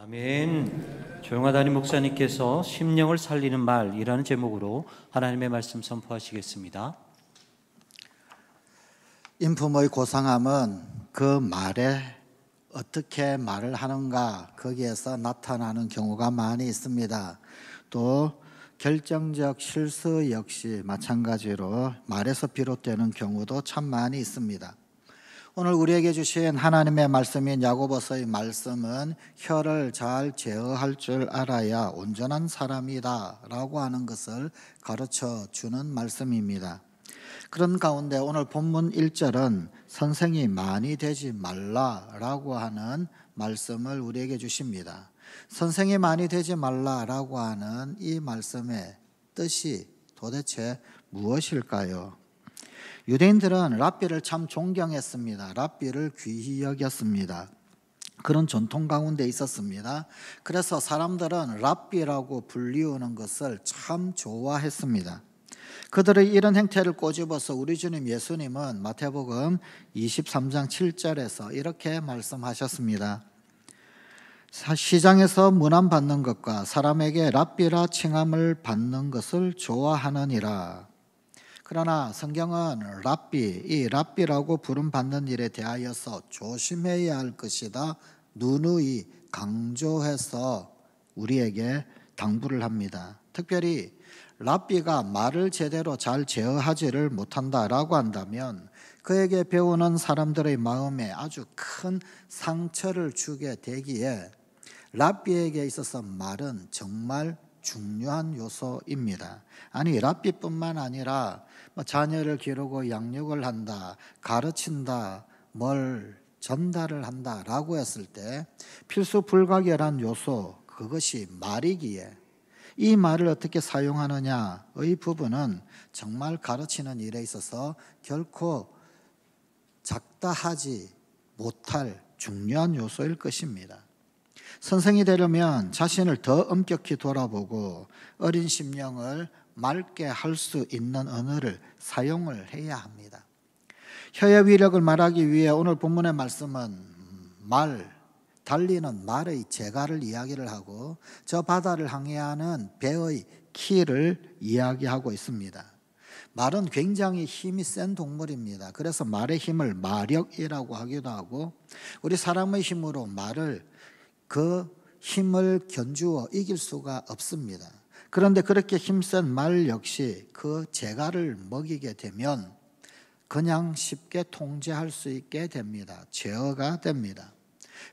아멘. 조용하다니 목사님께서 심령을 살리는 말이라는 제목으로 하나님의 말씀 선포하시겠습니다. 인품의 고상함은 그 말에 어떻게 말을 하는가 거기에서 나타나는 경우가 많이 있습니다. 또 결정적 실수 역시 마찬가지로 말에서 비롯되는 경우도 참 많이 있습니다. 오늘 우리에게 주신 하나님의 말씀인 야고보서의 말씀은 혀를 잘 제어할 줄 알아야 온전한 사람이다 라고 하는 것을 가르쳐 주는 말씀입니다. 그런 가운데 오늘 본문 1절은 선생이 많이 되지 말라라고 하는 말씀을 우리에게 주십니다. 선생이 많이 되지 말라라고 하는 이 말씀의 뜻이 도대체 무엇일까요? 유대인들은 랍비를 참 존경했습니다. 랍비를 귀히 여겼습니다. 그런 전통 가운데 있었습니다. 그래서 사람들은 랍비라고 불리우는 것을 참 좋아했습니다. 그들의 이런 행태를 꼬집어서 우리 주님 예수님은 마태복음 23장 7절에서 이렇게 말씀하셨습니다. 시장에서 문안받는 것과 사람에게 랍비라 칭함을 받는 것을 좋아하느니라. 그러나 성경은 이 랍비라고 부름받는 일에 대하여서 조심해야 할 것이다 누누이 강조해서 우리에게 당부를 합니다. 특별히 랍비가 말을 제대로 잘 제어하지를 못한다라고 한다면 그에게 배우는 사람들의 마음에 아주 큰 상처를 주게 되기에 랍비에게 있어서 말은 정말 중요한 요소입니다. 아니 랍비뿐만 아니라 자녀를 기르고 양육을 한다, 가르친다, 뭘 전달을 한다라고 했을 때 필수 불가결한 요소 그것이 말이기에 이 말을 어떻게 사용하느냐의 부분은 정말 가르치는 일에 있어서 결코 작다 하지 못할 중요한 요소일 것입니다. 선생이 되려면 자신을 더 엄격히 돌아보고 어린 심령을 맑게 할 수 있는 언어를 사용을 해야 합니다. 혀의 위력을 말하기 위해 오늘 본문의 말씀은 달리는 말의 재갈을 이야기를 하고 저 바다를 항해하는 배의 키를 이야기하고 있습니다. 말은 굉장히 힘이 센 동물입니다. 그래서 말의 힘을 마력이라고 하기도 하고 우리 사람의 힘으로 그 힘을 견주어 이길 수가 없습니다. 그런데 그렇게 힘센 말 역시 그 재갈을 먹이게 되면 그냥 쉽게 통제할 수 있게 됩니다. 제어가 됩니다.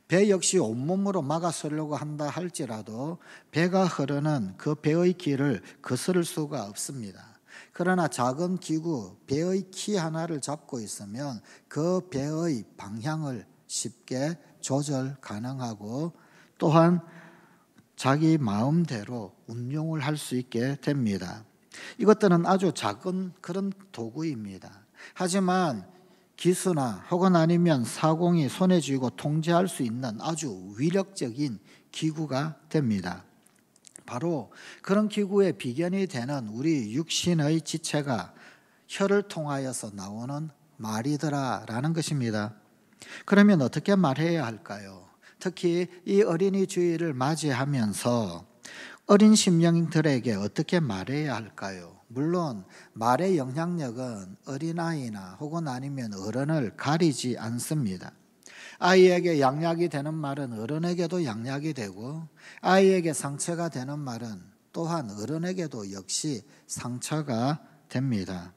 배 역시 온몸으로 막아서려고 한다 할지라도 배가 흐르는 그 배의 길을 거스를 수가 없습니다. 그러나 작은 기구, 배의 키 하나를 잡고 있으면 그 배의 방향을 쉽게 조절 가능하고 또한 자기 마음대로 운용을 할 수 있게 됩니다. 이것들은 아주 작은 그런 도구입니다. 하지만 기수나 혹은 아니면 사공이 손에 쥐고 통제할 수 있는 아주 위력적인 기구가 됩니다. 바로 그런 기구의 비견이 되는 우리 육신의 지체가 혀를 통하여서 나오는 말이더라라는 것입니다. 그러면 어떻게 말해야 할까요? 특히 이 어린이 주일을 맞이하면서 어린 심령들에게 어떻게 말해야 할까요? 물론 말의 영향력은 어린아이나 혹은 아니면 어른을 가리지 않습니다. 아이에게 양약이 되는 말은 어른에게도 양약이 되고 아이에게 상처가 되는 말은 또한 어른에게도 역시 상처가 됩니다.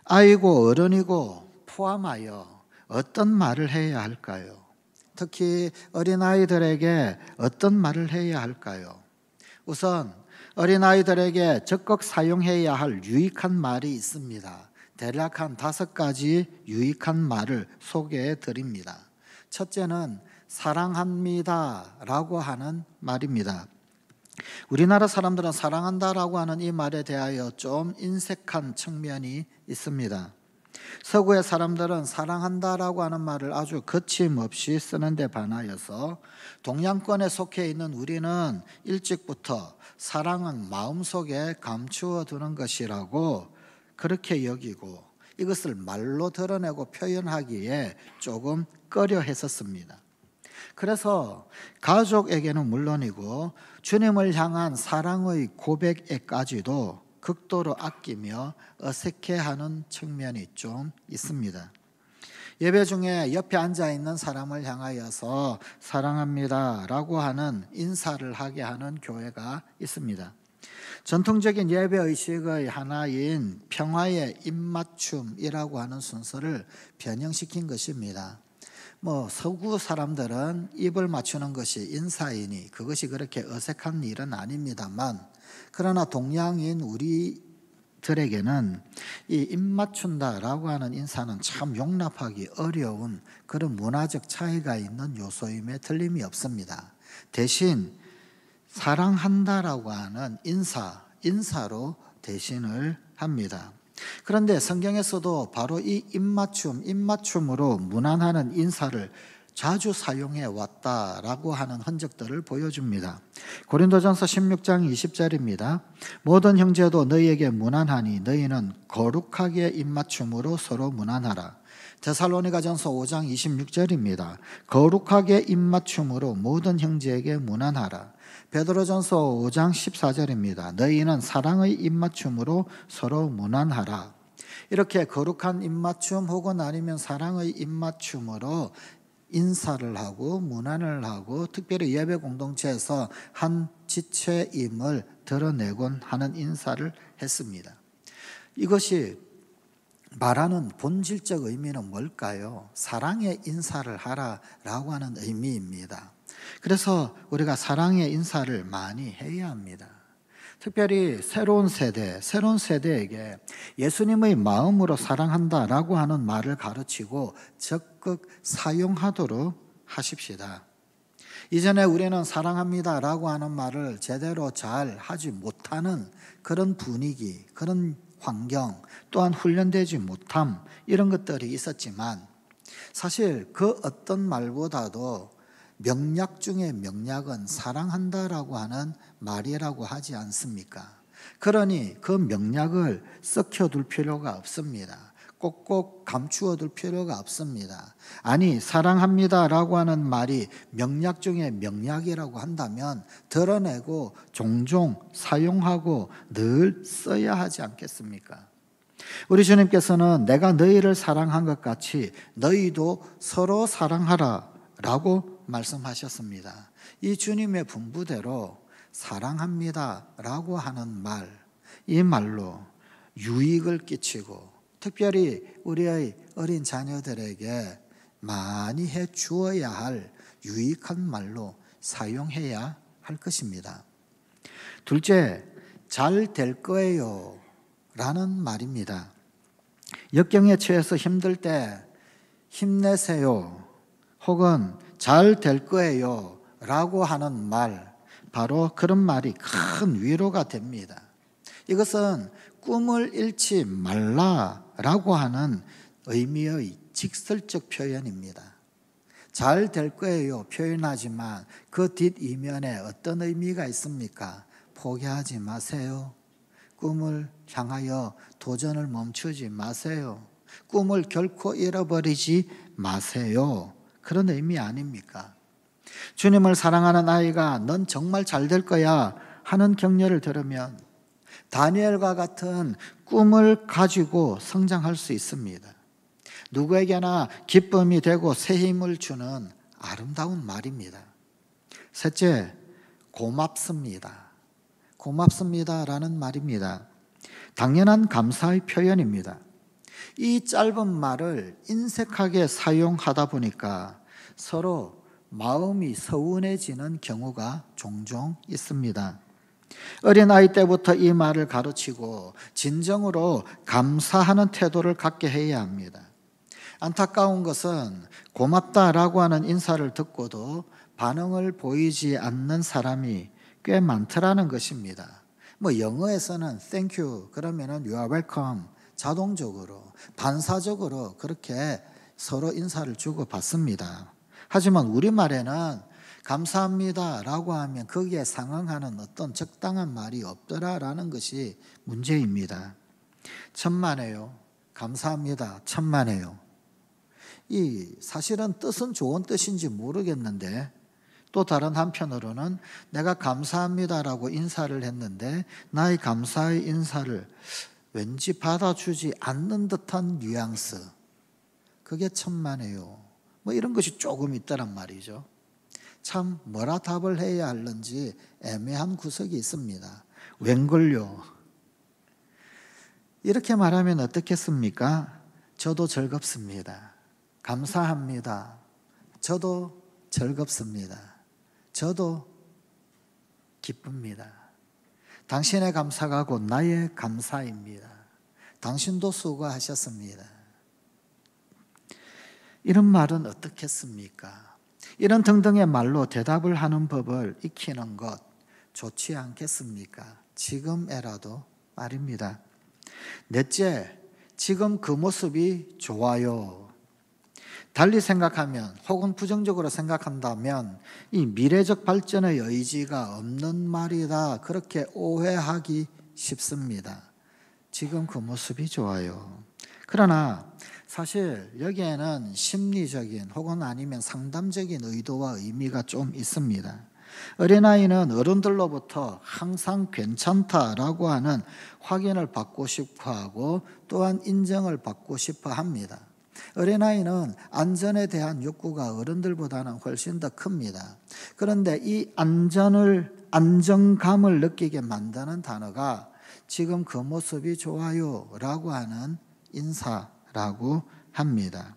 아이고 어른이고 포함하여 어떤 말을 해야 할까요? 특히 어린아이들에게 어떤 말을 해야 할까요? 우선 어린아이들에게 적극 사용해야 할 유익한 말이 있습니다. 대략 한 5가지 유익한 말을 소개해 드립니다. 첫째는 사랑합니다 라고 하는 말입니다. 우리나라 사람들은 사랑한다라고 하는 이 말에 대하여 좀 인색한 측면이 있습니다. 서구의 사람들은 사랑한다라고 하는 말을 아주 거침없이 쓰는 데 반하여서 동양권에 속해 있는 우리는 일찍부터 사랑은 마음속에 감추어 두는 것이라고 그렇게 여기고 이것을 말로 드러내고 표현하기에 조금 꺼려 했었습니다. 그래서 가족에게는 물론이고 주님을 향한 사랑의 고백에까지도 극도로 아끼며 어색해하는 측면이 좀 있습니다. 예배 중에 옆에 앉아있는 사람을 향하여서 사랑합니다 라고 하는 인사를 하게 하는 교회가 있습니다. 전통적인 예배의식의 하나인 평화의 입맞춤이라고 하는 순서를 변형시킨 것입니다. 서구 사람들은 입을 맞추는 것이 인사이니 그것이 그렇게 어색한 일은 아닙니다만, 그러나 동양인 우리들에게는 이 입 맞춘다라고 하는 인사는 참 용납하기 어려운 그런 문화적 차이가 있는 요소임에 틀림이 없습니다. 대신 사랑한다라고 하는 인사로 대신을 합니다. 그런데 성경에서도 바로 이 입맞춤으로 문안하는 인사를 자주 사용해 왔다라고 하는 흔적들을 보여줍니다. 고린도전서 16장 20절입니다. 모든 형제도 너희에게 문안하니 너희는 거룩하게 입맞춤으로 서로 문안하라. 데살로니가전서 5장 26절입니다. 거룩하게 입맞춤으로 모든 형제에게 문안하라. 베드로전서 5장 14절입니다. 너희는 사랑의 입맞춤으로 서로 문안하라. 이렇게 거룩한 입맞춤 혹은 아니면 사랑의 입맞춤으로 인사를 하고 문안을 하고, 특별히 예배 공동체에서 한 지체임을 드러내곤 하는 인사를 했습니다. 이것이 말하는 본질적 의미는 뭘까요? 사랑의 인사를 하라라고 하는 의미입니다. 그래서 우리가 사랑의 인사를 많이 해야 합니다. 특별히 새로운 세대에게 예수님의 마음으로 사랑한다라고 하는 말을 가르치고 적극 사용하도록 하십시다. 이전에 우리는 사랑합니다라고 하는 말을 제대로 잘 하지 못하는 그런 분위기, 그런 환경, 또한 훈련되지 못함, 이런 것들이 있었지만, 사실 그 어떤 말보다도 명략 중에 명략은 사랑한다라고 하는 말이라고 하지 않습니까? 그러니 그 명략을 썩혀둘 필요가 없습니다. 꼭꼭 감추어둘 필요가 없습니다. 아니, 사랑합니다라고 하는 말이 명략 중에 명략이라고 한다면 드러내고 종종 사용하고 늘 써야 하지 않겠습니까? 우리 주님께서는 내가 너희를 사랑한 것 같이 너희도 서로 사랑하라 라고 말씀하셨습니다. 이 주님의 분부대로 사랑합니다 라고 하는 말, 이 말로 유익을 끼치고 특별히 우리의 어린 자녀들에게 많이 해 주어야 할 유익한 말로 사용해야 할 것입니다. 둘째, 잘 될 거예요 라는 말입니다. 역경에 처해서 힘들 때 힘내세요 혹은 잘 될 거예요 라고 하는 말, 바로 그런 말이 큰 위로가 됩니다. 이것은 꿈을 잃지 말라라고 하는 의미의 직설적 표현입니다. 잘 될 거예요 표현하지만 그 뒷이면에 어떤 의미가 있습니까? 포기하지 마세요. 꿈을 향하여 도전을 멈추지 마세요. 꿈을 결코 잃어버리지 마세요. 그런 의미 아닙니까? 주님을 사랑하는 아이가 넌 정말 잘 될 거야 하는 격려를 들으면 다니엘과 같은 꿈을 가지고 성장할 수 있습니다. 누구에게나 기쁨이 되고 새 힘을 주는 아름다운 말입니다. 셋째, 고맙습니다. 고맙습니다라는 말입니다. 당연한 감사의 표현입니다. 이 짧은 말을 인색하게 사용하다 보니까 서로 마음이 서운해지는 경우가 종종 있습니다. 어린아이 때부터 이 말을 가르치고 진정으로 감사하는 태도를 갖게 해야 합니다. 안타까운 것은 고맙다라고 하는 인사를 듣고도 반응을 보이지 않는 사람이 꽤 많더라는 것입니다. 영어에서는 thank you 그러면은 you are welcome, 자동적으로 반사적으로 그렇게 서로 인사를 주고 받습니다. 하지만 우리말에는 감사합니다 라고 하면 거기에 상응하는 어떤 적당한 말이 없더라라는 것이 문제입니다. 천만에요. 감사합니다. 천만에요. 이 사실은 뜻은 좋은 뜻인지 모르겠는데 또 다른 한편으로는 내가 감사합니다라고 인사를 했는데 나의 감사의 인사를 왠지 받아주지 않는 듯한 뉘앙스, 그게 천만에요. 뭐 이런 것이 조금 있다란 말이죠. 참 뭐라 답을 해야 할는지 애매한 구석이 있습니다. 웬걸요? 이렇게 말하면 어떻겠습니까? 저도 즐겁습니다. 감사합니다. 저도 즐겁습니다. 저도 기쁩니다. 당신의 감사가 곧 나의 감사입니다. 당신도 수고하셨습니다. 이런 말은 어떻겠습니까? 이런 등등의 말로 대답을 하는 법을 익히는 것 좋지 않겠습니까? 지금에라도 말입니다. 넷째, 지금 그 모습이 좋아요. 달리 생각하면 혹은 부정적으로 생각한다면 이 미래적 발전의 의지가 없는 말이다, 그렇게 오해하기 쉽습니다. 지금 그 모습이 좋아요. 그러나 사실 여기에는 심리적인 혹은 아니면 상담적인 의도와 의미가 좀 있습니다. 어린아이는 어른들로부터 항상 괜찮다라고 하는 확인을 받고 싶어 하고 또한 인정을 받고 싶어 합니다. 어린아이는 안전에 대한 욕구가 어른들보다는 훨씬 더 큽니다. 그런데 이 안정감을 느끼게 만드는 단어가 지금 그 모습이 좋아요 라고 하는 인사라고 합니다.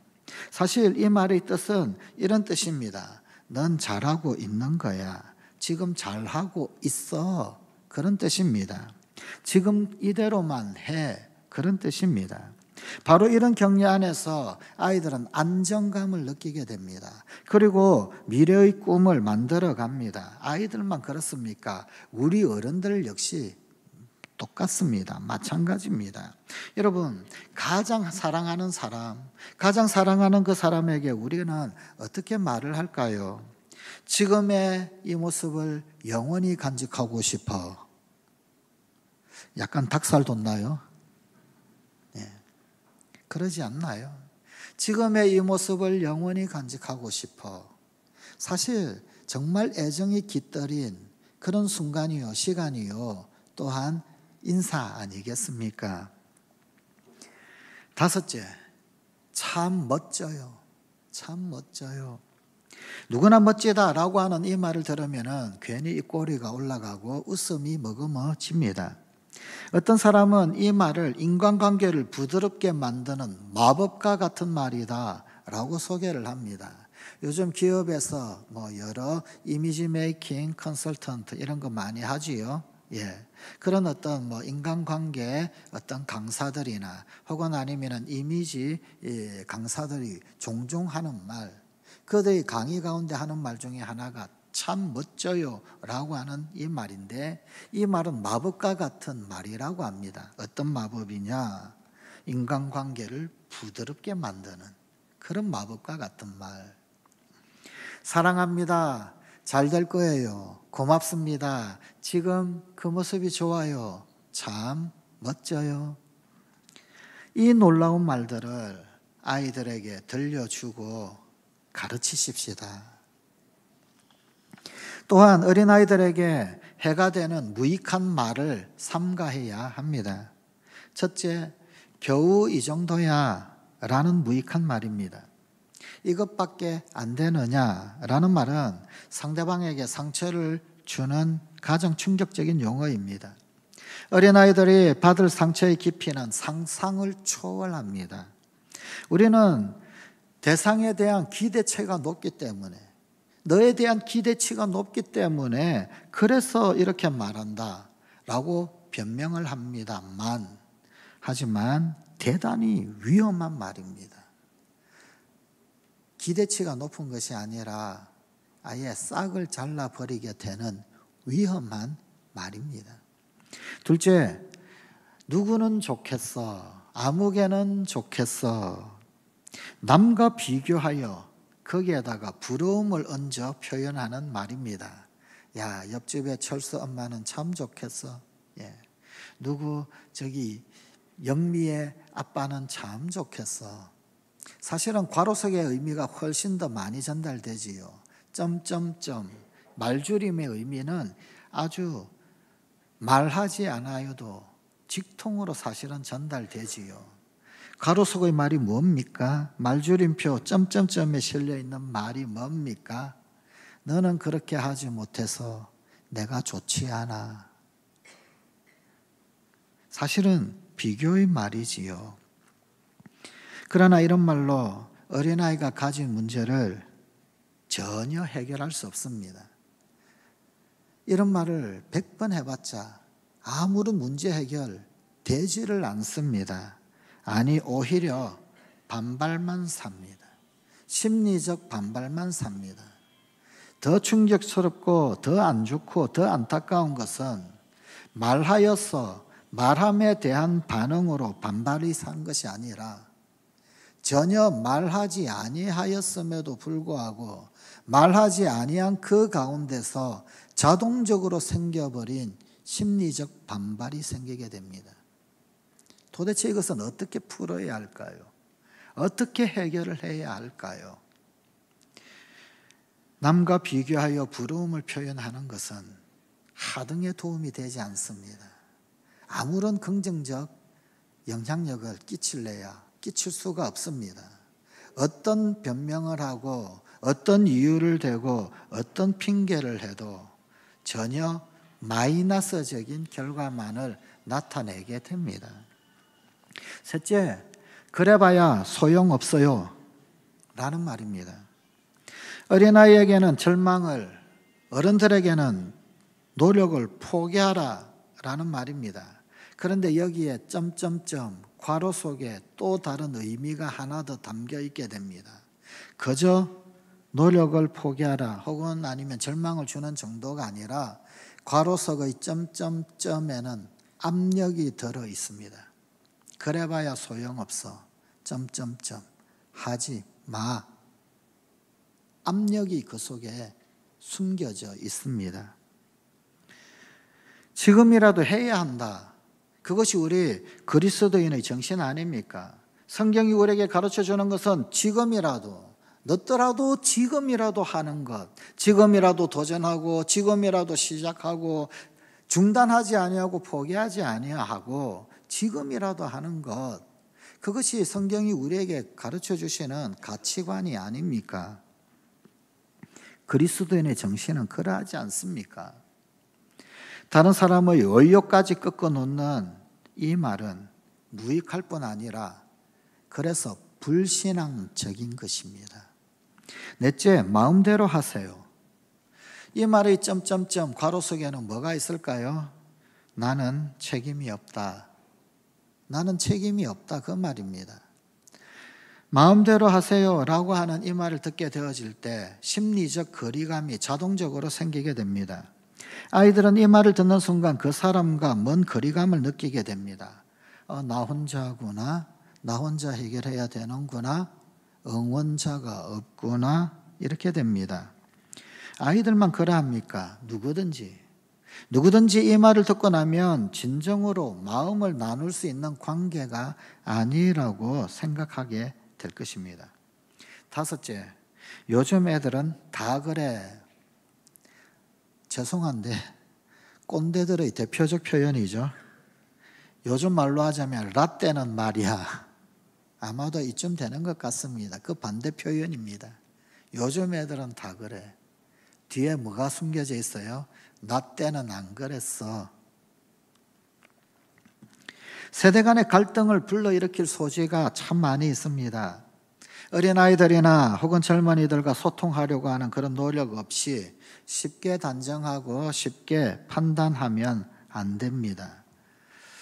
사실 이 말의 뜻은 이런 뜻입니다. 넌 잘하고 있는 거야. 지금 잘하고 있어. 그런 뜻입니다. 지금 이대로만 해. 그런 뜻입니다. 바로 이런 격려 안에서 아이들은 안정감을 느끼게 됩니다. 그리고 미래의 꿈을 만들어 갑니다. 아이들만 그렇습니까? 우리 어른들 역시 똑같습니다. 마찬가지입니다. 여러분, 가장 사랑하는 사람, 가장 사랑하는 그 사람에게 우리는 어떻게 말을 할까요? 지금의 이 모습을 영원히 간직하고 싶어. 약간 닭살 돋나요? 네. 그러지 않나요? 지금의 이 모습을 영원히 간직하고 싶어. 사실 정말 애정이 깃들인 그런 순간이요, 시간이요, 또한 인사 아니겠습니까? 다섯째, 참 멋져요. 참 멋져요. 누구나 멋지다라고 하는 이 말을 들으면 괜히 입꼬리가 올라가고 웃음이 머금어집니다. 어떤 사람은 이 말을 인간관계를 부드럽게 만드는 마법과 같은 말이다 라고 소개를 합니다. 요즘 기업에서 여러 이미지 메이킹 컨설턴트 이런 거 많이 하지요. 예. 그런 어떤 인간관계 어떤 강사들이나 혹은 아니면은 이미지 강사들이 종종 하는 말, 그들이 강의 가운데 하는 말 중에 하나가 참 멋져요 라고 하는 이 말인데, 이 말은 마법과 같은 말이라고 합니다. 어떤 마법이냐? 인간관계를 부드럽게 만드는 그런 마법과 같은 말. 사랑합니다. 잘 될 거예요. 고맙습니다. 지금 그 모습이 좋아요. 참 멋져요. 이 놀라운 말들을 아이들에게 들려주고 가르치십시다. 또한 어린아이들에게 해가 되는 무익한 말을 삼가해야 합니다. 첫째, 겨우 이 정도야 라는 무익한 말입니다. 이것밖에 안 되느냐 라는 말은 상대방에게 상처를 주는 가장 충격적인 용어입니다. 어린아이들이 받을 상처의 깊이는 상상을 초월합니다. 우리는 대상에 대한 기대치가 높기 때문에, 너에 대한 기대치가 높기 때문에 그래서 이렇게 말한다 라고 변명을 합니다만, 하지만 대단히 위험한 말입니다. 기대치가 높은 것이 아니라 아예 싹을 잘라버리게 되는 위험한 말입니다. 둘째, 누구는 좋겠어, 아무개는 좋겠어. 남과 비교하여 거기에다가 부러움을 얹어 표현하는 말입니다. 야, 옆집에 철수 엄마는 참 좋겠어. 예. 누구 저기 영미의 아빠는 참 좋겠어. 사실은 괄호석의 의미가 훨씬 더 많이 전달되지요. 점점점 말줄임의 의미는 아주 말하지 않아요도 직통으로 사실은 전달되지요. 가로속의 말이 뭡니까? 말줄임표 점점점에 실려 있는 말이 뭡니까? 너는 그렇게 하지 못해서 내가 좋지 않아. 사실은 비교의 말이지요. 그러나 이런 말로 어린아이가 가진 문제를 전혀 해결할 수 없습니다. 이런 말을 100번 해봤자 아무런 문제 해결 되지를 않습니다. 아니 오히려 반발만 삽니다. 심리적 반발만 삽니다. 더 충격스럽고 더 안 좋고 더 안타까운 것은 말하여서 말함에 대한 반응으로 반발이 산 것이 아니라 전혀 말하지 아니하였음에도 불구하고 말하지 아니한 그 가운데서 자동적으로 생겨버린 심리적 반발이 생기게 됩니다. 도대체 이것은 어떻게 풀어야 할까요? 어떻게 해결을 해야 할까요? 남과 비교하여 부러움을 표현하는 것은 하등의 도움이 되지 않습니다. 아무런 긍정적 영향력을 끼칠 수가 없습니다. 어떤 변명을 하고 어떤 이유를 대고 어떤 핑계를 해도 전혀 마이너스적인 결과만을 나타내게 됩니다. 셋째, 그래봐야 소용없어요 라는 말입니다. 어린아이에게는 절망을, 어른들에게는 노력을 포기하라 라는 말입니다. 그런데 여기에 점점점 괄호 속에 또 다른 의미가 하나 더 담겨 있게 됩니다. 그저 노력을 포기하라 혹은 아니면 절망을 주는 정도가 아니라 괄호 속의 점점점에는 압력이 들어 있습니다. 그래봐야 소용없어. 점점점 하지 마. 압력이 그 속에 숨겨져 있습니다. 지금이라도 해야 한다. 그것이 우리 그리스도인의 정신 아닙니까? 성경이 우리에게 가르쳐주는 것은 지금이라도, 늦더라도 지금이라도 하는 것, 지금이라도 도전하고, 지금이라도 시작하고, 중단하지 아니하고 포기하지 아니하고 지금이라도 하는 것, 그것이 성경이 우리에게 가르쳐주시는 가치관이 아닙니까? 그리스도인의 정신은 그러하지 않습니까? 다른 사람의 의욕까지 꺾어놓는 이 말은 무익할 뿐 아니라 그래서 불신앙적인 것입니다. 넷째, 마음대로 하세요. 이 말의 점점점 괄호 속에는 뭐가 있을까요? 나는 책임이 없다. 나는 책임이 없다 그 말입니다. 마음대로 하세요 라고 하는 이 말을 듣게 되어질 때 심리적 거리감이 자동적으로 생기게 됩니다. 아이들은 이 말을 듣는 순간 그 사람과 먼 거리감을 느끼게 됩니다. 나 혼자구나, 나 혼자 해결해야 되는구나, 응원자가 없구나 이렇게 됩니다. 아이들만 그러합니까? 누구든지 이 말을 듣고 나면 진정으로 마음을 나눌 수 있는 관계가 아니라고 생각하게 될 것입니다. 다섯째, 요즘 애들은 다 그래. 죄송한데 꼰대들의 대표적 표현이죠. 요즘 말로 하자면 라떼는 말이야. 아마도 이쯤 되는 것 같습니다. 그 반대 표현입니다. 요즘 애들은 다 그래. 뒤에 뭐가 숨겨져 있어요? 나 때는 안 그랬어. 세대 간의 갈등을 불러일으킬 소지가 참 많이 있습니다. 어린아이들이나 혹은 젊은이들과 소통하려고 하는 그런 노력 없이 쉽게 단정하고 쉽게 판단하면 안 됩니다.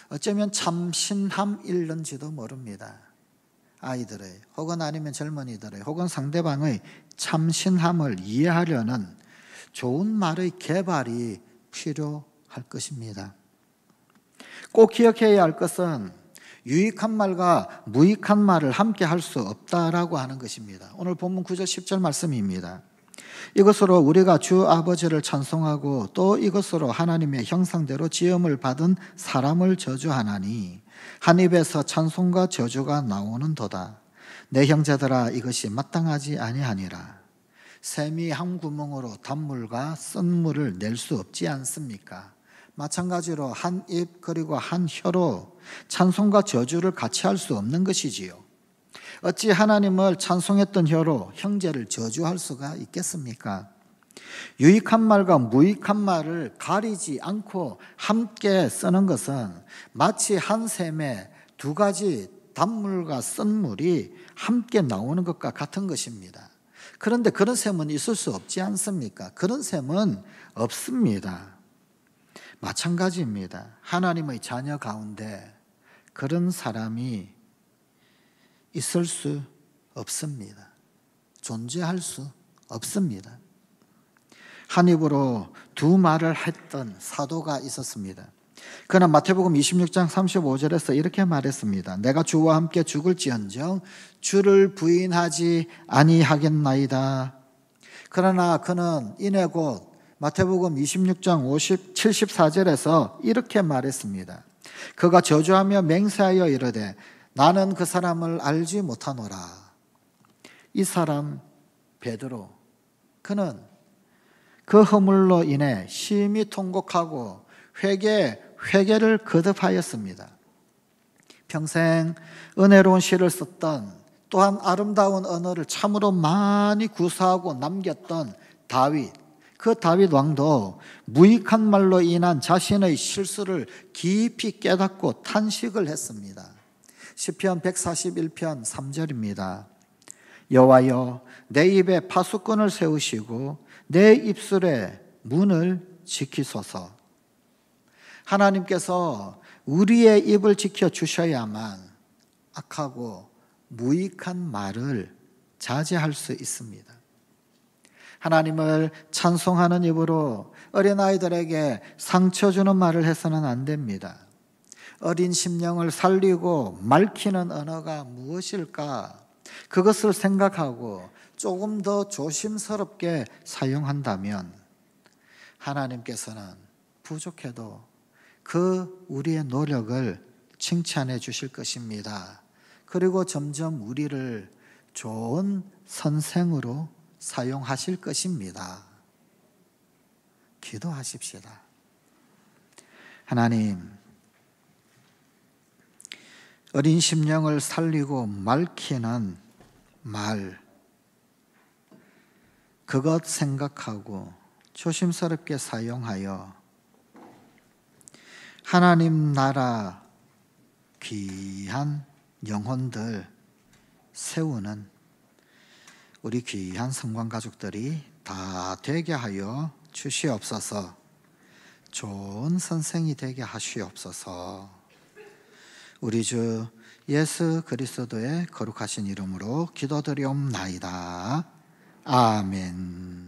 어쩌면 참신함 잃는지도 모릅니다. 아이들의 혹은 아니면 젊은이들의 혹은 상대방의 참신함을 이해하려는 좋은 말의 개발이 필요할 것입니다. 꼭 기억해야 할 것은 유익한 말과 무익한 말을 함께 할 수 없다라고 하는 것입니다. 오늘 본문 9절 10절 말씀입니다. 이것으로 우리가 주 아버지를 찬송하고 또 이것으로 하나님의 형상대로 지음을 받은 사람을 저주하나니 한 입에서 찬송과 저주가 나오는도다. 내 형제들아 이것이 마땅하지 아니하니라. 샘이 한 구멍으로 단물과 쓴물을 낼 수 없지 않습니까? 마찬가지로 한 입 그리고 한 혀로 찬송과 저주를 같이 할 수 없는 것이지요. 어찌 하나님을 찬송했던 혀로 형제를 저주할 수가 있겠습니까? 유익한 말과 무익한 말을 가리지 않고 함께 쓰는 것은 마치 한 샘에 두 가지 단물과 쓴물이 함께 나오는 것과 같은 것입니다. 그런데 그런 셈은 있을 수 없지 않습니까? 그런 셈은 없습니다. 마찬가지입니다. 하나님의 자녀 가운데 그런 사람이 있을 수 없습니다. 존재할 수 없습니다. 한 입으로 두 말을 했던 사도가 있었습니다. 그는 마태복음 26장 35절에서 이렇게 말했습니다. 내가 주와 함께 죽을지언정 주를 부인하지 아니하겠나이다. 그러나 그는 이내 곧 마태복음 26장 74절에서 이렇게 말했습니다. 그가 저주하며 맹세하여 이르되 나는 그 사람을 알지 못하노라. 이 사람 베드로, 그는 그 허물로 인해 심히 통곡하고 회개를 거듭하였습니다. 평생 은혜로운 시를 썼던, 또한 아름다운 언어를 참으로 많이 구사하고 남겼던 다윗, 그 다윗 왕도 무익한 말로 인한 자신의 실수를 깊이 깨닫고 탄식을 했습니다. 시편 141편 3절입니다. 여호와여 내 입에 파수꾼을 세우시고 내 입술에 문을 지키소서. 하나님께서 우리의 입을 지켜주셔야만 악하고 무익한 말을 자제할 수 있습니다. 하나님을 찬송하는 입으로 어린아이들에게 상처 주는 말을 해서는 안 됩니다. 어린 심령을 살리고 말키는 언어가 무엇일까? 그것을 생각하고 조금 더 조심스럽게 사용한다면 하나님께서는 부족해도 그 우리의 노력을 칭찬해 주실 것입니다. 그리고 점점 우리를 좋은 선생으로 사용하실 것입니다. 기도하십시다. 하나님, 어린 심령을 살리고 말키는 말, 그것 생각하고 조심스럽게 사용하여 하나님 나라 귀한 영혼들 세우는 우리 귀한 성관 가족들이 다 되게 하여 주시옵소서. 좋은 선생이 되게 하시옵소서. 우리 주 예수 그리스도의 거룩하신 이름으로 기도드리옵나이다. 아멘.